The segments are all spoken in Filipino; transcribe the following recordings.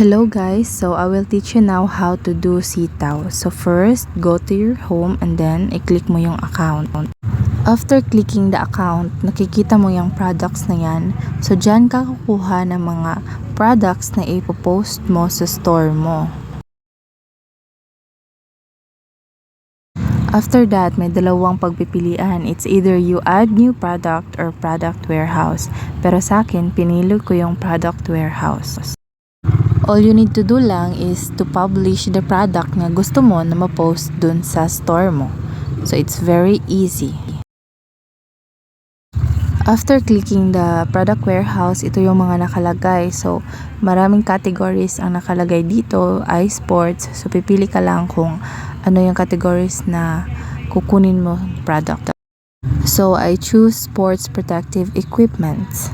Hello guys, so I will teach you now how to do sitaw. So first, go to your home and then i-click mo yung account. After clicking the account, nakikita mo yung products na yan. So dyan ka kukuha ng mga products na ipopost mo sa store mo. After that, may dalawang pagpipilian. It's either you add new product or product warehouse. Pero sa akin, pinili ko yung product warehouse. All you need to do lang is to publish the product na gusto mo na ma-post dun sa store mo. So it's very easy. After clicking the product warehouse, ito yung mga nakalagay. So maraming categories ang nakalagay dito, ay sports. So pipili ka lang kung ano yung categories na kukunin mo product. So I choose sports protective equipments.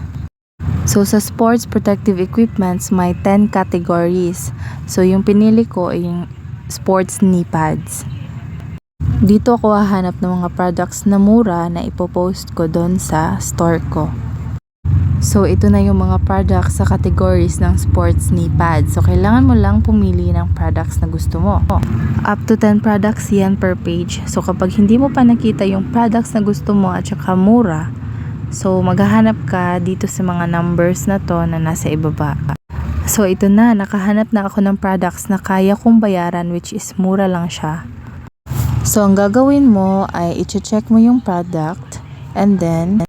So sa sports protective equipments, may 10 categories. So yung pinili ko ay yung sports knee pads. Dito ako hahanap ng mga products na mura na ipopost ko doon sa store ko. So ito na yung mga products sa categories ng sports knee pads. So kailangan mo lang pumili ng products na gusto mo. Up to 10 products yan per page. So kapag hindi mo pa nakita yung products na gusto mo at saka mura, so maghahanap ka dito sa mga numbers na to na nasa ibaba. So ito na, nakahanap na ako ng products na kaya kong bayaran, which is mura lang siya. So ang gagawin mo ay i-check mo yung product and then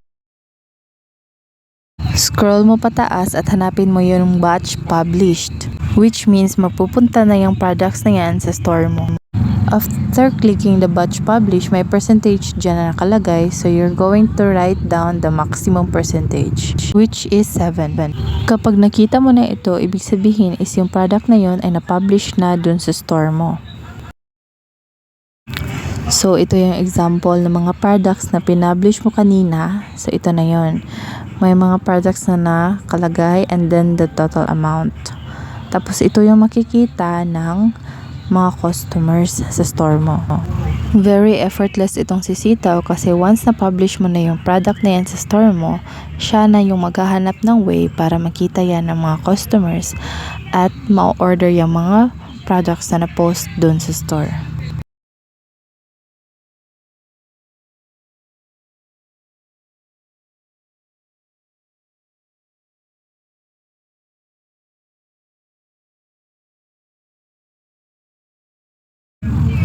scroll mo pataas at hanapin mo yung batch published, which means mapupunta na yung products na yan sa store mo. After clicking the batch publish, may percentage dyan na nakalagay. So you're going to write down the maximum percentage, which is 7. Kapag nakita mo na ito, ibig sabihin is yung product na yon ay na-publish na dun sa store mo. So ito yung example ng mga products na pinablish mo kanina. So ito na yon. May mga products na nakalagay and then the total amount. Tapos ito yung makikita ng mga customers sa store mo. Very effortless itong si Sitaw kasi once na-publish mo na yung product na yan sa store mo, siya na yung maghahanap ng way para makita yan ng mga customers at ma-order yung mga products na na-post dun sa store.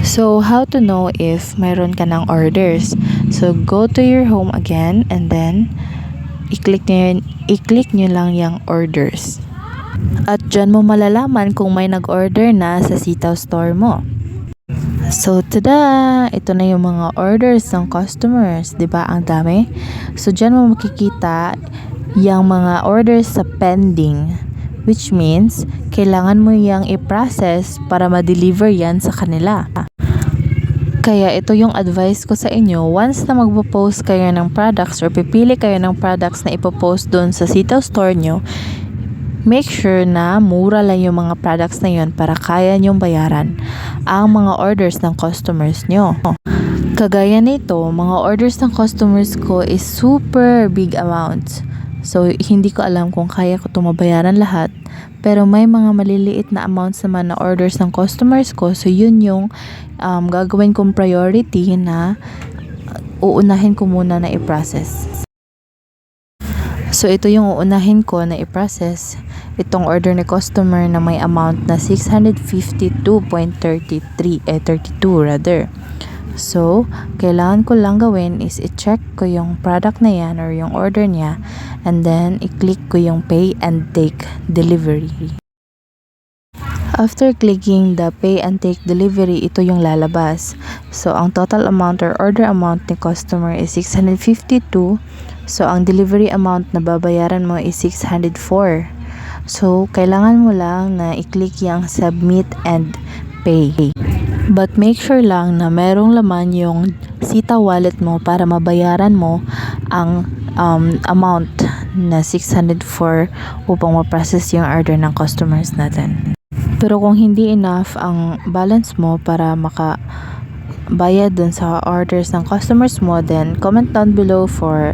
So, how to know if mayroon ka ng orders? So, go to your home again and then i-click nyo lang yung orders. At dyan mo malalaman kung may nag-order na sa Sitaw store mo. So, tada! Ito na yung mga orders ng customers. Diba? Ang dami. So, dyan mo makikita yung mga orders sa pending, which means kailangan mo yung i-process para ma-deliver yan sa kanila. Kaya ito yung advice ko sa inyo, once na magpo-post kayo ng products or pipili kayo ng products na ipopost doon sa Sitaw store nyo, make sure na mura lang yung mga products na yun para kaya nyong bayaran ang mga orders ng customers nyo. Kagaya nito, mga orders ng customers ko is super big amounts. So, hindi ko alam kung kaya ko ito mabayaran lahat. Pero may mga maliliit na amounts naman na orders ng customers ko. So, yun yung gagawin kong priority na uunahin ko muna na i-process. So, ito yung uunahin ko na i-process. Itong order ni customer na may amount na 652.32 rather. So, kailangan ko lang gawin is i-check ko yung product na yan or yung order niya and then i-click ko yung pay and take delivery. After clicking the pay and take delivery, ito yung lalabas. So, ang total amount or order amount ni customer is 652. So, ang delivery amount na babayaran mo is 604. So, kailangan mo lang na i-click yung submit and pay. But make sure lang na merong laman yung Sitaw wallet mo para mabayaran mo ang amount na 604 upang ma-process yung order ng customers natin. Pero kung hindi enough ang balance mo para makabayad dun sa orders ng customers mo, then comment down below for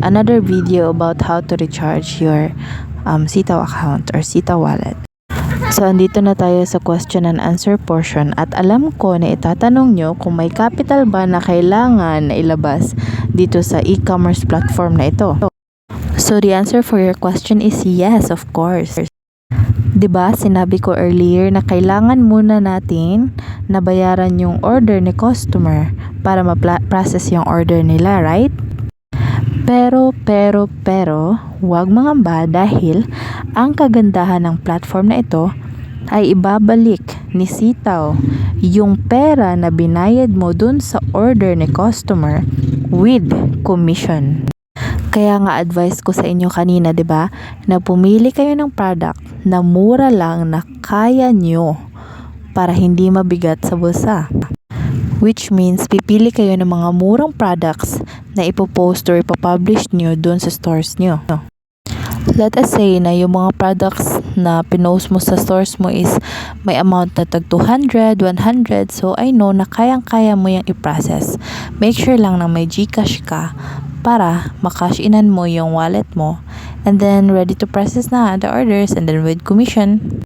another video about how to recharge your Sitaw account or Sitaw wallet. So, andito na tayo sa question and answer portion at alam ko na itatanong nyo kung may capital ba na kailangan na ilabas dito sa e-commerce platform na ito. So, the answer for your question is yes, of course. 'Di ba, sinabi ko earlier na kailangan muna natin na bayaran yung order ni customer para ma-process yung order nila, right? Pero, huwag mangamba dahil ang kagandahan ng platform na ito ay ibabalik ni Sitaw yung pera na binayad mo dun sa order ni customer with commission. Kaya nga advice ko sa inyo kanina, 'di ba, na pumili kayo ng product na mura lang na kaya nyo para hindi mabigat sa bulsa. Which means, pipili kayo ng mga murang products na ipopost or ipopublish nyo dun sa stores nyo. Let us say na yung mga products na pinost mo sa stores mo is may amount na tag 200, 100. So, I know na kayang-kaya mo yung i-process. Make sure lang na may GCash ka para makash inan mo yung wallet mo. And then, ready to process na the orders and then with commission.